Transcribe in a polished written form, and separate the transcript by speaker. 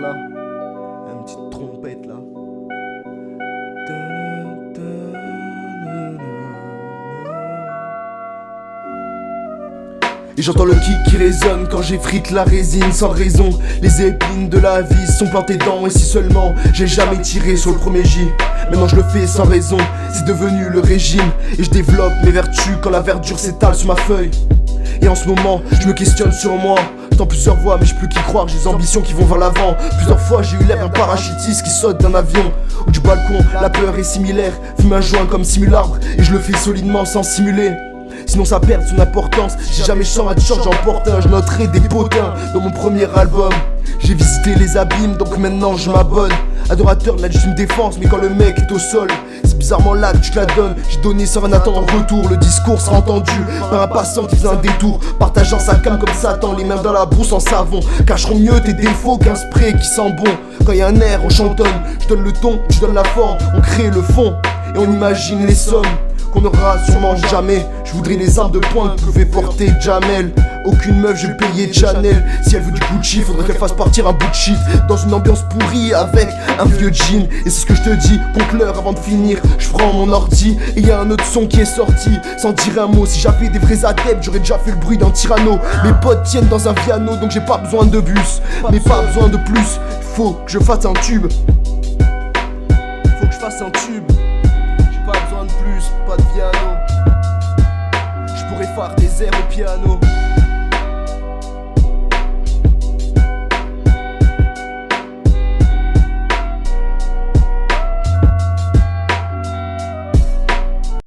Speaker 1: là, une petite trompette là. Et j'entends le kick qui résonne quand j'effrite la résine sans raison. Les épines de la vie sont plantées dans, et si seulement j'ai jamais tiré sur le premier J. Maintenant je le fais sans raison, c'est devenu le régime. Et je développe mes vertus quand la verdure s'étale sur ma feuille. Et en ce moment je me questionne sur moi. J'entends plusieurs voix mais je peux qu'y croire, j'ai des ambitions qui vont vers l'avant. Plusieurs fois j'ai eu l'air d'un parachutiste qui saute d'un avion ou du balcon, la peur est similaire. Fume un joint comme simule-arbre et je le fais solidement sans simuler. Sinon ça perd son importance. Si jamais je sors un t-shirt j'en porte un. Je noterai des potins dans mon premier album. J'ai visité les abîmes donc maintenant je m'abonne. Adorateur de la légitime défense, mais quand le mec est au sol, c'est bizarrement là que tu te la donnes. J'ai donné sans rien attendre en retour. Le discours sera entendu par un passant qui faisait un détour, partageant sa cam comme Satan, les mains dans la brousse en savon. Cacheront mieux tes défauts qu'un spray qui sent bon. Quand y a un air on chantonne, je donne le ton, tu donnes la forme. On crée le fond et on imagine les sommes qu'on n'aura sûrement jamais. Je voudrais les armes de poing que pouvait porter Jamel. Aucune meuf je vais payer Chanel. Si elle veut du Gucci faudrait qu'elle fasse partir un bout de shit dans une ambiance pourrie avec un vieux jean. Et c'est ce que je te dis, compte l'heure avant de finir. Je prends mon ordi et y a un autre son qui est sorti sans dire un mot. Si j'avais des vrais adeptes j'aurais déjà fait le bruit d'un tyranno. Mes potes tiennent dans un piano donc j'ai pas besoin de bus, mais pas besoin de plus. Faut que je fasse un tube. Faut que je fasse un tube. Pas besoin de plus, pas de piano. Je pourrais faire des airs au piano.